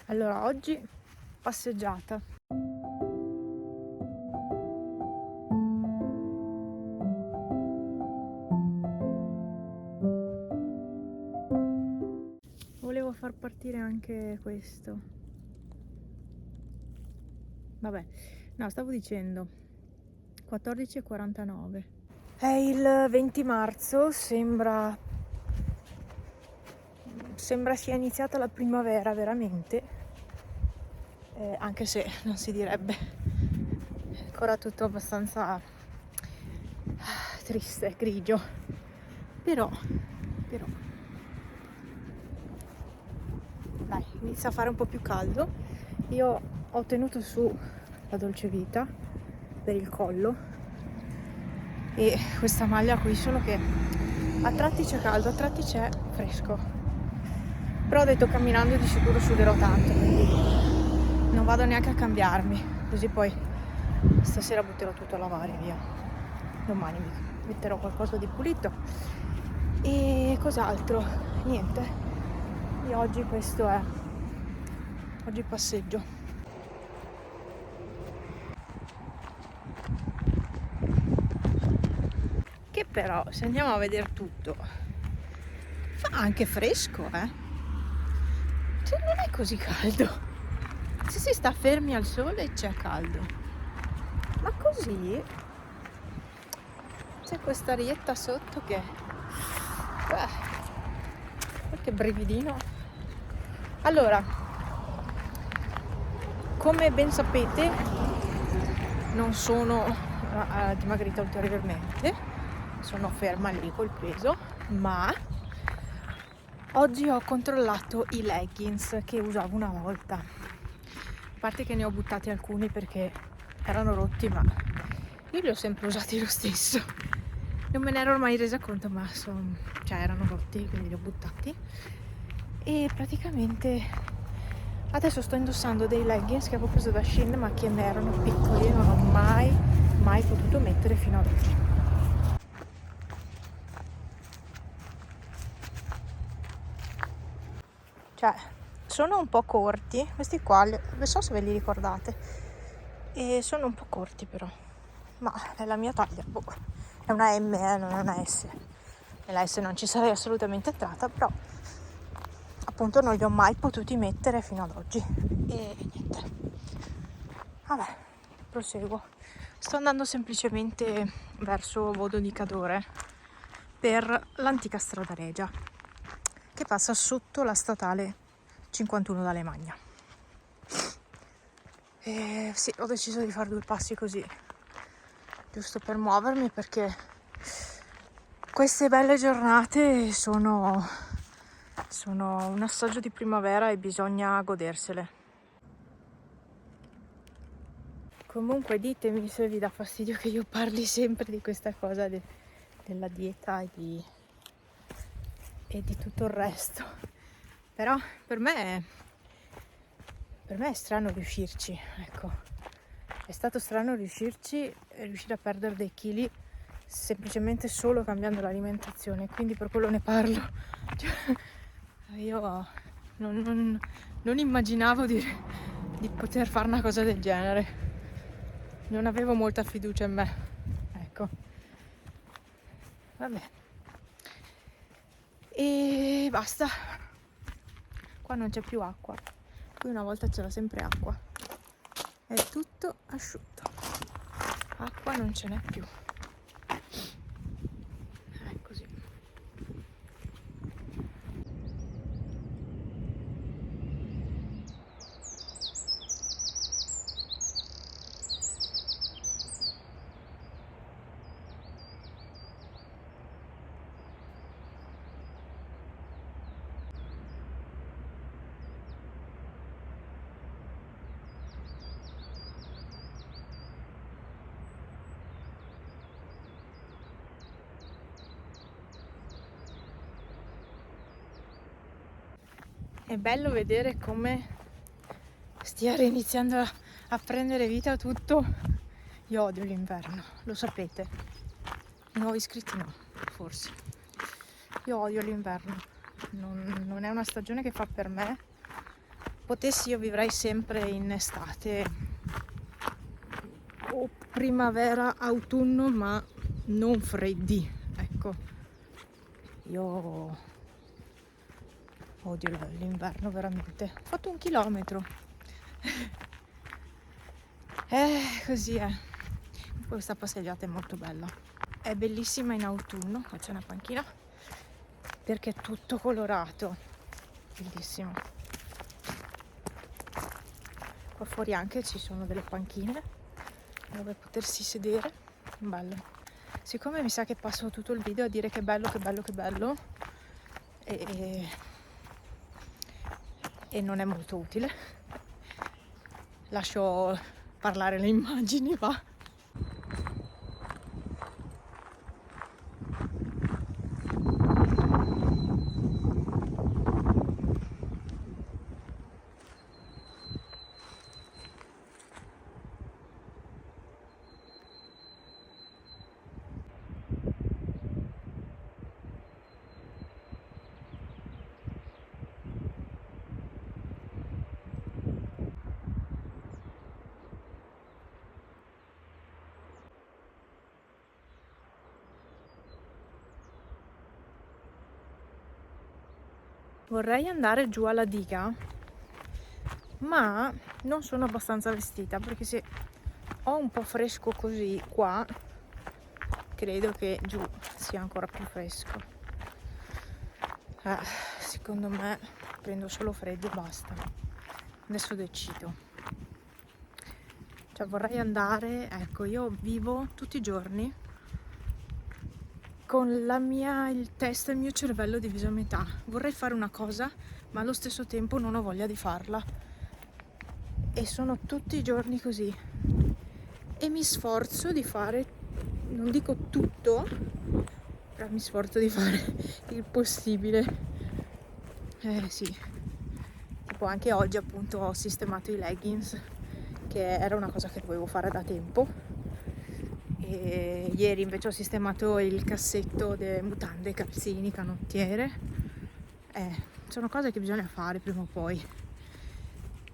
Allora, oggi passeggiata. Volevo far partire anche questo. Vabbè, no, stavo dicendo 14:49. È il 20 marzo, sembra sia iniziata la primavera veramente. Anche se non si direbbe, è ancora tutto abbastanza triste, grigio, però dai, inizia a fare un po' più caldo. Io ho tenuto su la dolce vita per il collo e questa maglia qui, solo che a tratti c'è caldo, a tratti c'è fresco, però ho detto camminando di sicuro suderò tanto, quindi non vado neanche a cambiarmi, così poi stasera butterò tutto a lavare via. Domani mi metterò qualcosa di pulito. E cos'altro? Niente. E oggi questo è. Oggi passeggio. Che però, se andiamo a vedere tutto, fa anche fresco, eh? Cioè non è così caldo. Se si sta fermi al sole c'è caldo, ma così c'è questa arietta sotto che qualche brividino. Allora, come ben sapete, non sono dimagrita ulteriormente, sono ferma lì col peso, ma oggi ho controllato i leggings che usavo una volta. A parte che ne ho buttati alcuni perché erano rotti, ma io li ho sempre usati lo stesso. Non me ne ero mai resa conto, ma erano rotti, quindi li ho buttati. E praticamente adesso sto indossando dei leggings che avevo preso da Shein, ma che mi erano piccoli e non ho mai potuto mettere fino ad oggi. Cioè, sono un po' corti, questi qua, non so se ve li ricordate, e sono un po' corti però, ma è la mia taglia, è una M, non è una S. Nella S non ci sarei assolutamente entrata, però appunto non li ho mai potuti mettere fino ad oggi. E niente. Vabbè, proseguo. Sto andando semplicemente verso Vodo di Cadore per l'antica strada regia che passa sotto la statale 51 da Lemagna. E sì, ho deciso di fare 2 passi così, giusto per muovermi, perché queste belle giornate sono un assaggio di primavera e bisogna godersele. Comunque ditemi se vi dà fastidio che io parli sempre di questa cosa della dieta e di tutto il resto. Però per me è strano riuscirci, ecco. È stato strano riuscire a perdere dei chili semplicemente solo cambiando l'alimentazione, quindi per quello ne parlo. Io non immaginavo di poter fare una cosa del genere. Non avevo molta fiducia in me, ecco. Vabbè. E basta. Qua non c'è più acqua. Qui una volta c'era sempre acqua. È tutto asciutto. Acqua non ce n'è più. È così. È bello vedere come stia riniziando a prendere vita tutto. Io odio l'inverno, lo sapete. I nuovi iscritti no, forse. Io odio l'inverno. Non è una stagione che fa per me. potessi io vivrei sempre in estate o primavera, autunno, ma non freddi, ecco. Io odio l'inverno veramente. Ho fatto 1 chilometro. Così è. Questa passeggiata è molto bella. È bellissima in autunno, qua c'è una panchina, perché è tutto colorato. Bellissimo. Qua fuori anche ci sono delle panchine dove potersi sedere. Bello. Siccome mi sa che passo tutto il video a dire che bello, che bello, che bello, e non è molto utile, lascio parlare le immagini, va. Vorrei andare giù alla diga, ma non sono abbastanza vestita, perché se ho un po' fresco così qua, credo che giù sia ancora più fresco. Secondo me prendo solo freddo e basta. Adesso decido. Cioè vorrei andare, ecco, io vivo tutti i giorni con il testa e il mio cervello diviso a metà. Vorrei fare una cosa, ma allo stesso tempo non ho voglia di farla. E sono tutti i giorni così. E mi sforzo di fare, non dico tutto, però mi sforzo di fare il possibile. Sì. Tipo anche oggi appunto ho sistemato i leggings, che era una cosa che dovevo fare da tempo. E ieri invece ho sistemato il cassetto delle mutande, calzini, canottiere. Sono cose che bisogna fare prima o poi,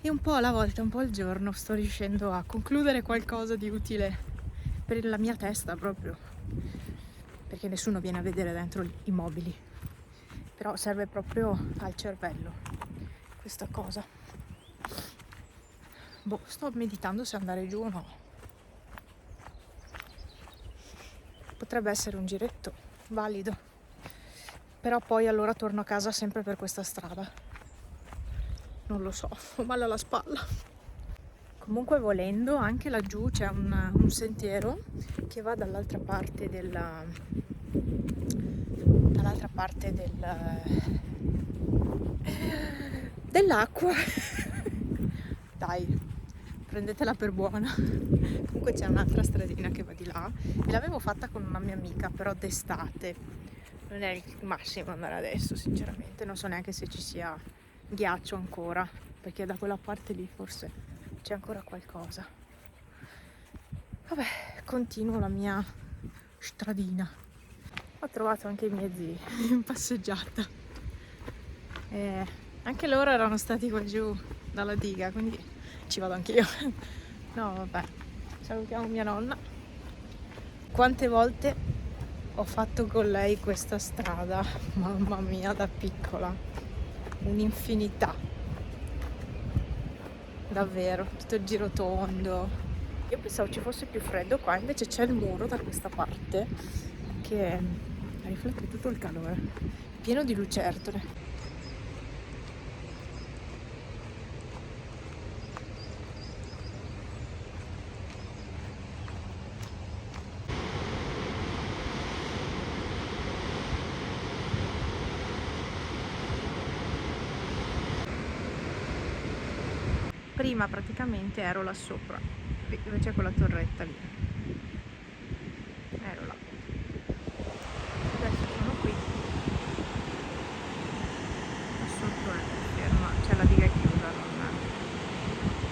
e un po' alla volta, un po' al giorno sto riuscendo a concludere qualcosa di utile per la mia testa, proprio perché nessuno viene a vedere dentro i mobili, però serve proprio al cervello questa cosa. Sto meditando se andare giù o no. Potrebbe essere un giretto valido, però poi allora torno a casa sempre per questa strada. Non lo so, ho male alla spalla. Comunque volendo, anche laggiù c'è un sentiero che va dall'altra parte dell'acqua. Dai, prendetela per buona. Comunque c'è un'altra stradina che va di là e l'avevo fatta con una mia amica, però d'estate. Non è il massimo andare adesso, sinceramente. Non so neanche se ci sia ghiaccio ancora, perché da quella parte lì forse c'è ancora qualcosa. Vabbè, continuo la mia stradina. Ho trovato anche i miei zii in passeggiata. Anche loro erano stati qua giù dalla diga, quindi ci vado anch'io. No, vabbè, salutiamo mia nonna. Quante volte ho fatto con lei questa strada, mamma mia, da piccola, un'infinità, davvero, tutto il giro tondo. Io pensavo ci fosse più freddo qua, invece c'è il muro da questa parte che riflette tutto il calore, pieno di lucertole. Prima praticamente ero là sopra, dove c'è quella torretta lì. Ero là. Adesso sono qui. Là sotto è ferma, c'è la diga chiusa, non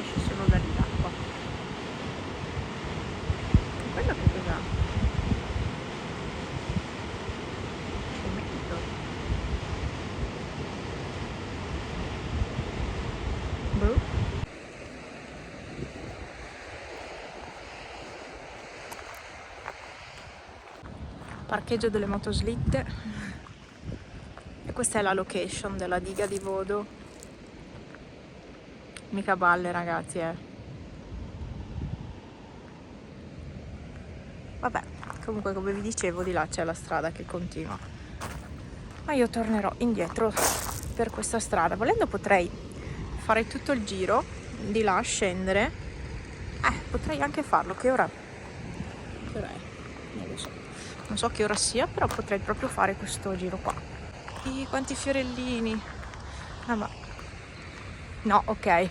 esce solo da lì l'acqua. E quello che cos'ha? Fumetto. Parcheggio delle motoslitte. E questa è la location della diga di Vodo. Mica balle, ragazzi, Vabbè, comunque come vi dicevo, di là c'è la strada che continua. Ma io tornerò indietro per questa strada. Volendo potrei fare tutto il giro di là, scendere. Potrei anche farlo. Che ora è? Non lo so. Non so che ora sia, però potrei proprio fare questo giro qua. Quanti fiorellini. Ma no, ok.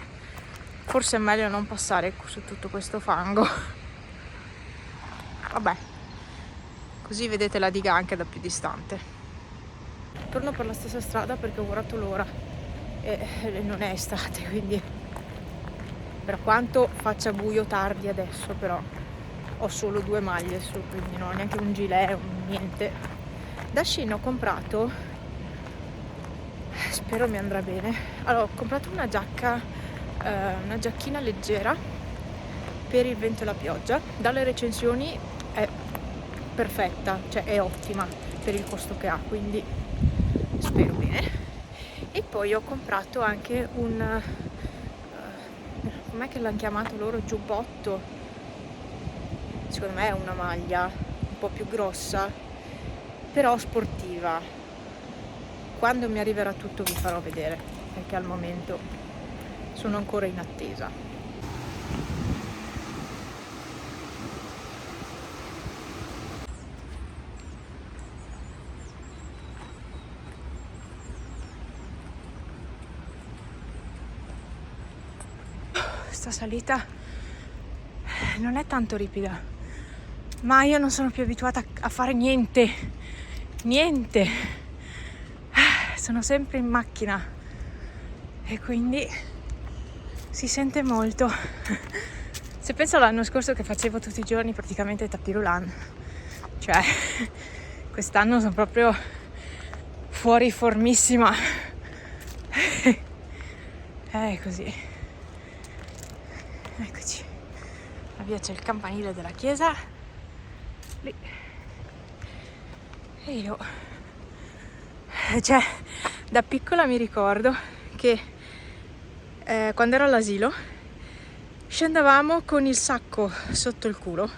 Forse è meglio non passare su tutto questo fango. Vabbè, così vedete la diga anche da più distante. Torno per la stessa strada perché ho guardato l'ora e non è estate, quindi per quanto faccia buio tardi adesso, però ho solo 2 maglie su, quindi non ho neanche un gilet, niente. Da Shein ho comprato, spero mi andrà bene, allora ho comprato una giacchina leggera per il vento e la pioggia. Dalle recensioni è perfetta, cioè è ottima per il costo che ha, quindi spero bene. E poi ho comprato anche un com'è che l'hanno chiamato loro, giubbotto. Secondo me è una maglia un po' più grossa, però sportiva. Quando mi arriverà tutto vi farò vedere, perché al momento sono ancora in attesa. Sta salita non è tanto ripida, ma io non sono più abituata a fare niente, sono sempre in macchina e quindi si sente molto. Se penso all'anno scorso che facevo tutti i giorni praticamente tapis roulant, cioè quest'anno sono proprio fuori formissima. È così. Eccoci, via c'è il campanile della chiesa lì. E io, cioè, da piccola mi ricordo che quando ero all'asilo scendevamo con il sacco sotto il culo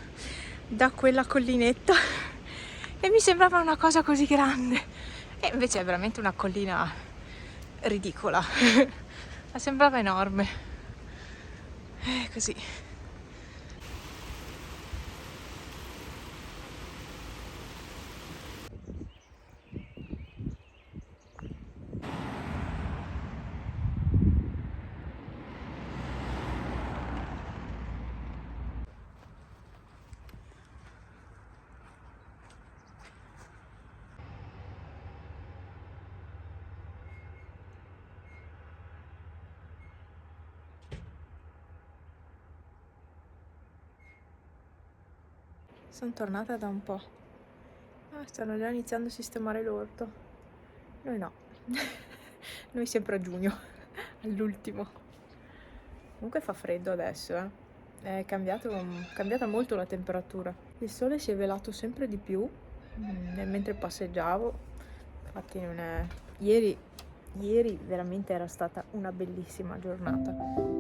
da quella collinetta e mi sembrava una cosa così grande, e invece è veramente una collina ridicola. Ma sembrava enorme. Così. Sono tornata da un po'. Stanno già iniziando a sistemare l'orto. Noi no. Noi sempre a giugno, all'ultimo. Comunque fa freddo adesso, È cambiata molto la temperatura. Il sole si è velato sempre di più mentre passeggiavo. Infatti non è... Ieri veramente era stata una bellissima giornata.